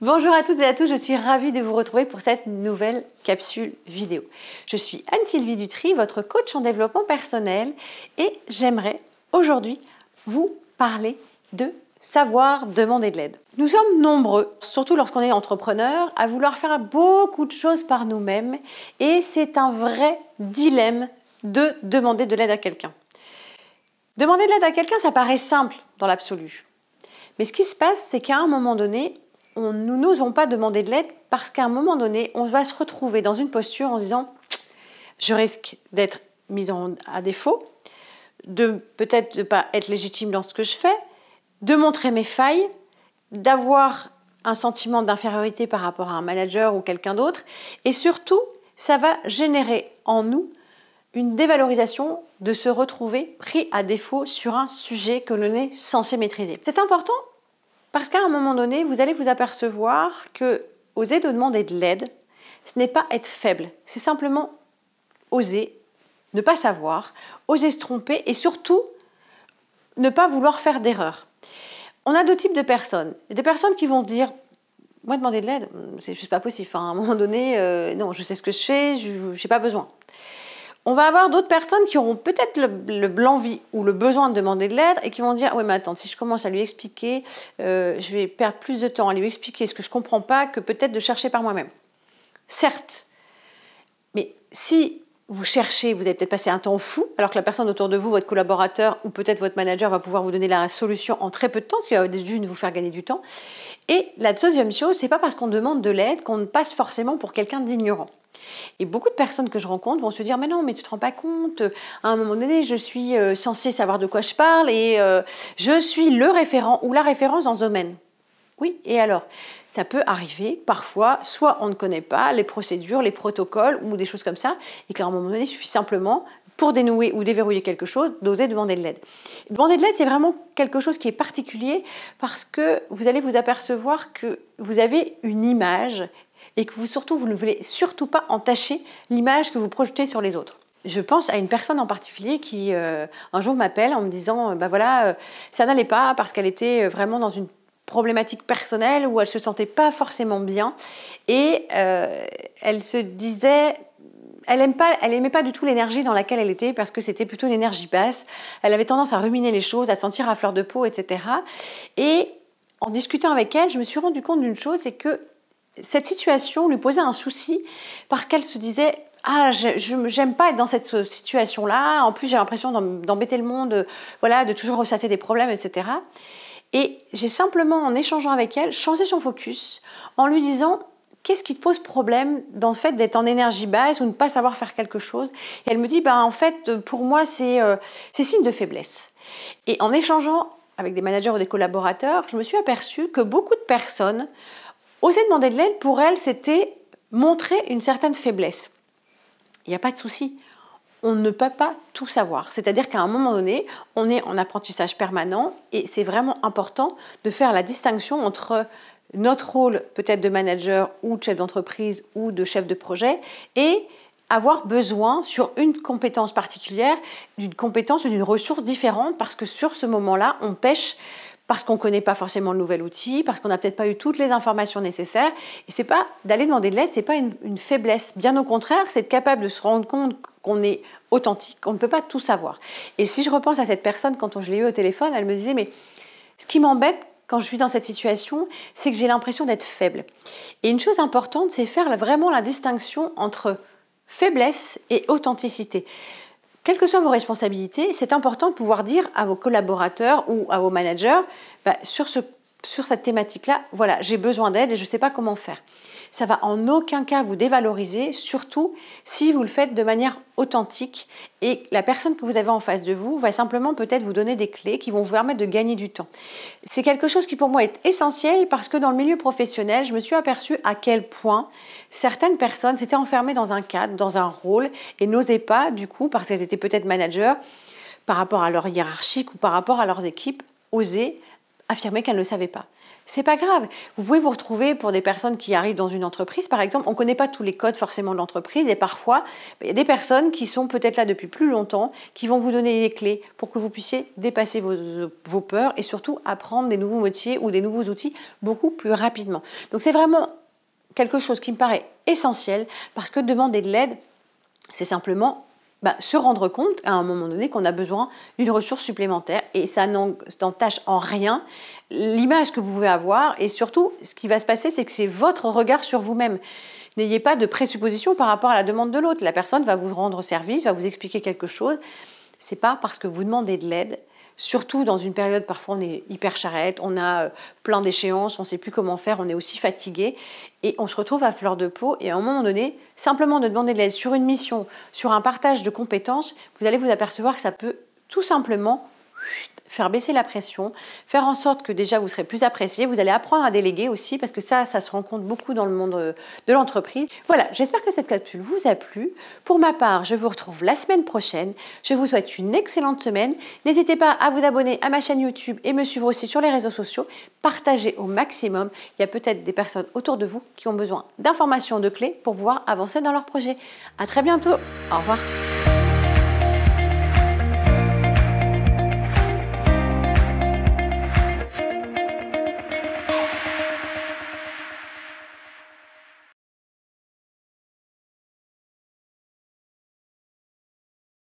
Bonjour à toutes et à tous, je suis ravie de vous retrouver pour cette nouvelle capsule vidéo. Je suis Anne-Sylvie Dutry, votre coach en développement personnel et j'aimerais aujourd'hui vous parler de savoir demander de l'aide. Nous sommes nombreux, surtout lorsqu'on est entrepreneur, à vouloir faire beaucoup de choses par nous-mêmes et c'est un vrai dilemme de demander de l'aide à quelqu'un. Demander de l'aide à quelqu'un, ça paraît simple dans l'absolu. Mais ce qui se passe, c'est qu'à un moment donné, nous n'osons pas demander de l'aide parce qu'à un moment donné, on va se retrouver dans une posture en se disant « je risque d'être mise à défaut, de peut-être ne pas être légitime dans ce que je fais, de montrer mes failles, d'avoir un sentiment d'infériorité par rapport à un manager ou quelqu'un d'autre et surtout, ça va générer en nous une dévalorisation de se retrouver pris à défaut sur un sujet que l'on est censé maîtriser. » C'est important parce qu'à un moment donné, vous allez vous apercevoir que oser de demander de l'aide, ce n'est pas être faible, c'est simplement oser, ne pas savoir, oser se tromper et surtout ne pas vouloir faire d'erreur. On a deux types de personnes. Des personnes qui vont dire « moi demander de l'aide, c'est juste pas possible, à un moment donné, non, je sais ce que je fais, je n'ai pas besoin ». On va avoir d'autres personnes qui auront peut-être l'envie ou le besoin de demander de l'aide et qui vont dire « oui mais attends, si je commence à lui expliquer, je vais perdre plus de temps à lui expliquer ce que je ne comprends pas que peut-être de chercher par moi-même ». Certes, mais si vous cherchez, vous allez peut-être passer un temps fou, alors que la personne autour de vous, votre collaborateur ou peut-être votre manager va pouvoir vous donner la solution en très peu de temps, ce qui va d'une vous faire gagner du temps. Et la deuxième chose, c'est pas parce qu'on demande de l'aide qu'on passe forcément pour quelqu'un d'ignorant. Et beaucoup de personnes que je rencontre vont se dire « mais non, mais tu te rends pas compte, à un moment donné, je suis censée savoir de quoi je parle et je suis le référent ou la référence dans ce domaine. » Oui, et alors ça peut arriver, parfois, soit on ne connaît pas les procédures, les protocoles ou des choses comme ça, et qu'à un moment donné, il suffit simplement, pour dénouer ou déverrouiller quelque chose, d'oser demander de l'aide. Demander de l'aide, c'est vraiment quelque chose qui est particulier parce que vous allez vous apercevoir que vous avez une image et que vous ne voulez surtout pas entacher l'image que vous projetez sur les autres. Je pense à une personne en particulier qui, un jour, m'appelle en me disant ça n'allait pas parce qu'elle était vraiment dans une problématique personnelle où elle se sentait pas forcément bien et elle se disait elle aimait pas du tout l'énergie dans laquelle elle était parce que c'était plutôt une énergie basse. Elle avait tendance à ruminer les choses, à sentir à fleur de peau, etc. Et en discutant avec elle, je me suis rendu compte d'une chose, c'est que cette situation lui posait un souci parce qu'elle se disait ah, j'aime pas être dans cette situation-là. En plus, j'ai l'impression d'embêter le monde, de toujours ressasser des problèmes, etc. Et j'ai simplement, en échangeant avec elle, changé son focus en lui disant qu'est-ce qui te pose problème dans le fait d'être en énergie basse ou de ne pas savoir faire quelque chose. Et elle me dit en fait, pour moi, c'est signe de faiblesse. Et en échangeant avec des managers ou des collaborateurs, je me suis aperçue que beaucoup de personnes oser demander de l'aide, pour elles, c'était montrer une certaine faiblesse. Il n'y a pas de souci. On ne peut pas tout savoir. C'est-à-dire qu'à un moment donné, on est en apprentissage permanent et c'est vraiment important de faire la distinction entre notre rôle peut-être de manager ou de chef d'entreprise ou de chef de projet et avoir besoin sur une compétence particulière, d'une compétence ou d'une ressource différente parce que sur ce moment-là, on pêche parce qu'on ne connaît pas forcément le nouvel outil, parce qu'on n'a peut-être pas eu toutes les informations nécessaires. Et c'est pas d'aller demander de l'aide, c'est pas une faiblesse. Bien au contraire, c'est être capable de se rendre compte qu'on est authentique, qu'on ne peut pas tout savoir. Et si je repense à cette personne, quand je l'ai eue au téléphone, elle me disait, mais ce qui m'embête quand je suis dans cette situation, c'est que j'ai l'impression d'être faible. Et une chose importante, c'est faire vraiment la distinction entre faiblesse et authenticité. Quelles que soient vos responsabilités, c'est important de pouvoir dire à vos collaborateurs ou à vos managers, sur cette thématique-là, voilà, j'ai besoin d'aide et je ne sais pas comment faire. Ça ne va en aucun cas vous dévaloriser, surtout si vous le faites de manière authentique et la personne que vous avez en face de vous va simplement peut-être vous donner des clés qui vont vous permettre de gagner du temps. C'est quelque chose qui pour moi est essentiel parce que dans le milieu professionnel, je me suis aperçue à quel point certaines personnes s'étaient enfermées dans un cadre, dans un rôle et n'osaient pas du coup, parce qu'elles étaient peut-être managers, par rapport à leur hiérarchique ou par rapport à leurs équipes, oser affirmer qu'elle ne le savait pas. C'est pas grave. Vous pouvez vous retrouver pour des personnes qui arrivent dans une entreprise, par exemple, on ne connaît pas tous les codes forcément de l'entreprise et parfois, il y a des personnes qui sont peut-être là depuis plus longtemps, qui vont vous donner les clés pour que vous puissiez dépasser vos peurs et surtout apprendre des nouveaux métiers ou des nouveaux outils beaucoup plus rapidement. Donc c'est vraiment quelque chose qui me paraît essentiel parce que demander de l'aide, c'est simplement se rendre compte à un moment donné qu'on a besoin d'une ressource supplémentaire et ça n'entache en rien l'image que vous pouvez avoir et surtout ce qui va se passer c'est que c'est votre regard sur vous-même. N'ayez pas de présupposition par rapport à la demande de l'autre. La personne va vous rendre service, va vous expliquer quelque chose. C'est pas parce que vous demandez de l'aide, surtout dans une période, parfois on est hyper charrette, on a plein d'échéances, on ne sait plus comment faire, on est aussi fatigué et on se retrouve à fleur de peau et à un moment donné, simplement de demander de l'aide sur une mission, sur un partage de compétences, vous allez vous apercevoir que ça peut tout simplement faire baisser la pression, faire en sorte que déjà vous serez plus apprécié, vous allez apprendre à déléguer aussi parce que ça se rencontre beaucoup dans le monde de l'entreprise. Voilà, j'espère que cette capsule vous a plu. Pour ma part, je vous retrouve la semaine prochaine. Je vous souhaite une excellente semaine. N'hésitez pas à vous abonner à ma chaîne YouTube et me suivre aussi sur les réseaux sociaux. Partagez au maximum. Il y a peut-être des personnes autour de vous qui ont besoin d'informations, de clés pour pouvoir avancer dans leur projet. À très bientôt. Au revoir.